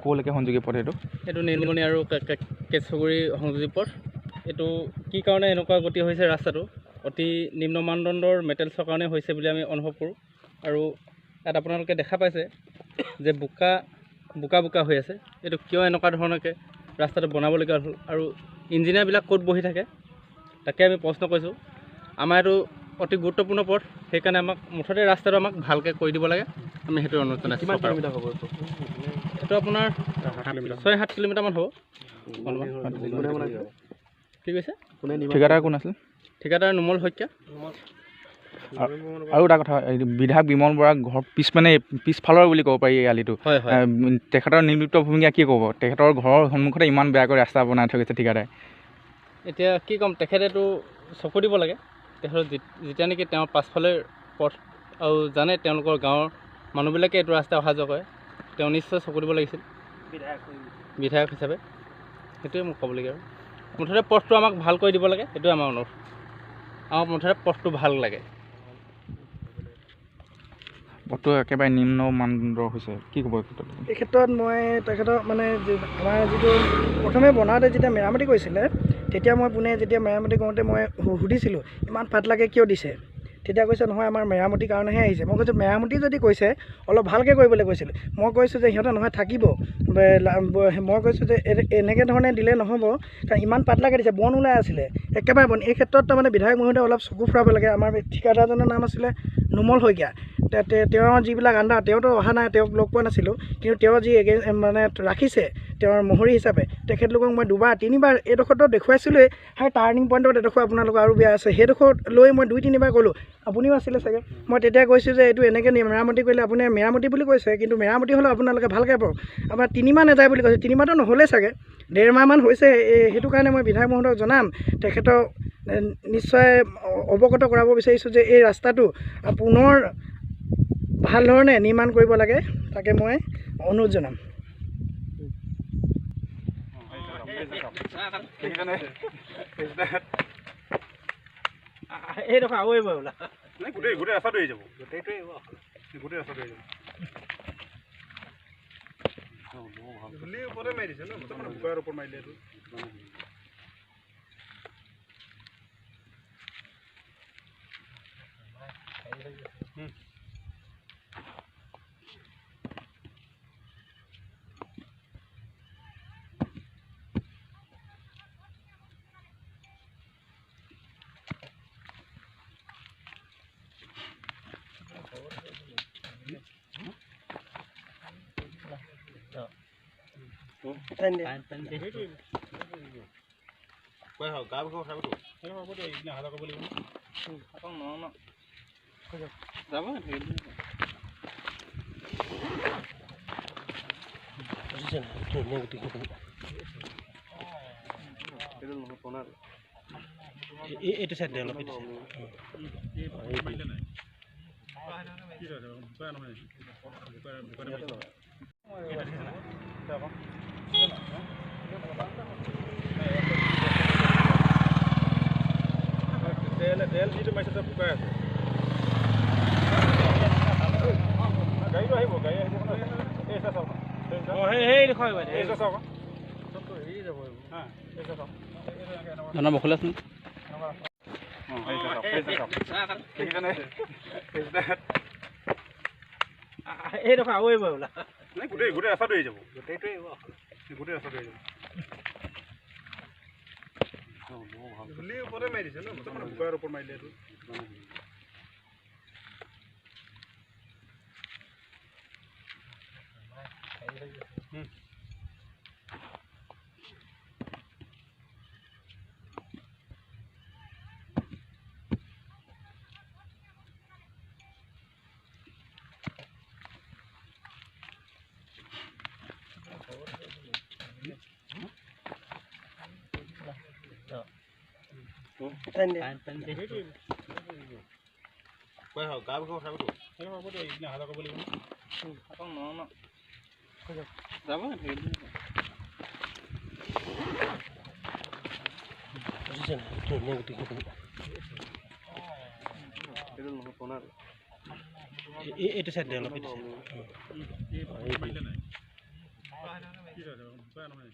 ক'লৈকে সংযোগী পথ এইটো নীলমণি আৰু কেশগুৰি সংযোগী পথ। এইটো কি কাৰণে এনেকুৱা গতি হৈছে ৰাস্তাটো অতি নিম্ন মানদণ্ডৰ মেটেলছৰ কাৰণে হৈছে বুলি আমি অনুভৱ কৰোঁ। আৰু ইয়াত আপোনালোকে দেখা পাইছে যে বোকা হৈ আছে। এইটো কিয় এনেকুৱা ধৰণৰকৈ ৰাস্তাটো বনাবলগীয়া হ'ল আৰু ইঞ্জিনিয়াৰবিলাক ক'ত বহি থাকে তাকে আমি প্ৰশ্ন কৰিছোঁ। আমাৰ এইটো অতি গুৰুত্বপূৰ্ণ পথ, সেইকাৰণে আমাক মুঠতে ৰাস্তাটো আমাক ভালকৈ কৰি দিব লাগে। আমি সেইটো অনুৰোধ জনাইছোঁ। কিমান কিলোমিটাৰ হ'ব এইটো আপোনাৰ 6-7 কিলোমিটাৰমান হ'ব। কি কৈছে? ঠিকাদাৰ কোন আছিল? ঠিকাদাৰ নুমল শইকীয়া। আৰু এটা কথা, বিধায়ক বিমল বৰা ঘৰ পিছফালৰ বুলি ক'ব পাৰি এই আলিটো। তেখেতৰ নিৰ্লিপ্ত ভূমিকা কি ক'ব? তেখেতৰ ঘৰৰ সন্মুখতে ইমান বেয়াকৈ ৰাস্তা বনাই থৈ গৈছে ঠিকাদাৰে। এতিয়া কি ক'ম, তেখেতেতো চকু দিব লাগে। তেখেতৰ যেতিয়া নেকি তেওঁৰ পাছফালে পথ আৰু জানে তেওঁলোকৰ গাঁৱৰ মানুহবিলাকে এইটো ৰাস্তা অহা যোৱা কৰে, তেওঁ নিশ্চয় চকু দিব লাগিছিল বিধায়ক হিচাপে। সেইটোৱে মোক ক'বলগীয়া। আৰু মুঠতে পথটো আমাক ভাল কৰি দিব লাগে, সেইটোৱে আমাৰ অনুৰোধ। আমাক মুঠতে পথটো ভাল লাগে। পথটো একেবাৰে নিম্ন মানদণ্ডৰ হৈছে, কি ক'ব এই ক্ষেত্ৰত? মই তেখেতৰ মানে আমাৰ যিটো প্ৰথমে বনাওঁতে যেতিয়া মেৰামতি কৰিছিলে, তেতিয়া মই পোনে যেতিয়া মেৰামতি কৰোঁতে মই সুধিছিলোঁ ইমান পাতলাকৈ কিয় দিছে? তেতিয়া কৈছে নহয় আমাৰ মেৰামতিৰ কাৰণেহে আহিছে। মই কৈছোঁ মেৰামতি যদি কৈছে অলপ ভালকৈ কৰিবলৈ কৈছিলোঁ। মই কৈছোঁ যে সিহঁতে নহয় থাকিব, মই কৈছোঁ যে এনেকৈ ধৰণে দিলে নহ'ব, কাৰণ ইমান পাতলাকৈ দিছে, বন ওলাই আছিলে একেবাৰে বন। এই ক্ষেত্ৰত তাৰমানে বিধায়ক মহোদয়ে অলপ চকু ফুৰাব লাগে। আমাৰ ঠিকাদাৰজনৰ নাম আছিলে নুমল শইকীয়া। তেওঁৰ যিবিলাক আণ্ডাৰ, তেওঁতো অহা নাই, তেওঁক লগ পোৱা নাছিলোঁ, কিন্তু তেওঁ যি মানে ৰাখিছে তেওঁৰ মহৰী হিচাপে, তেখেতলোকক মই 2-3বাৰ এইডোখৰতো দেখুৱাইছিলোঁৱেই। টাৰ্ণিং পইণ্টত এডোখৰ আপোনালোকৰ আৰু বেয়া আছে, সেইডোখৰ লৈ মই 2-3বাৰ ক'লোঁ। আপুনিও আছিলে চাগে। মই তেতিয়া কৈছোঁ যে এইটো এনেকৈ মেৰামতি কৰিলে, আপুনি মেৰামতি বুলি কৈছে, কিন্তু মেৰামতি হ'লেও আপোনালোকে ভালকৈ পাওক। আপোনাৰ 3 মাহ নাযায় বুলি কৈছে, 3 মাহটো নহ'লেই চাগে, 1.5 মাহমান হৈছে। সেইটো কাৰণে মই বিধায়ক মহোদয়ক জনাম, তেখেতক নিশ্চয় অৱগত কৰাব বিচাৰিছোঁ যে এই ৰাস্তাটো পুনৰ ভাল ধৰণে নিৰ্মাণ কৰিব লাগে, তাকে মই অনুৰোধ জনাম। এইডোখৰ আৰু এইবাৰ ওলা গোটেই ৰাস্তাটো এৰি যাব, গোটেই ৰাস্তাটো এৰি যাব। ওপৰতে মাৰি দিছে ন, বোকাৰ ওপৰত মাৰিলে এইটো। এইটো চাইড অলপ তেল যিটো মাৰিছে চব শুকাই আছে। গাড়ীটো আহিব, গাড়ী আহিব। এইডোখৰ আৰু এইবাৰ ওলা গোটেই ৰাস্তাটো এৰি যাব, গোটেই ৰাস্তাটো এৰি যাব। ওপৰতে মাৰি দিছে ন, বোকাৰ ওপৰত মাৰিলে এইটো। এইটো চাইড অলপ কি হয় বোকা নহয়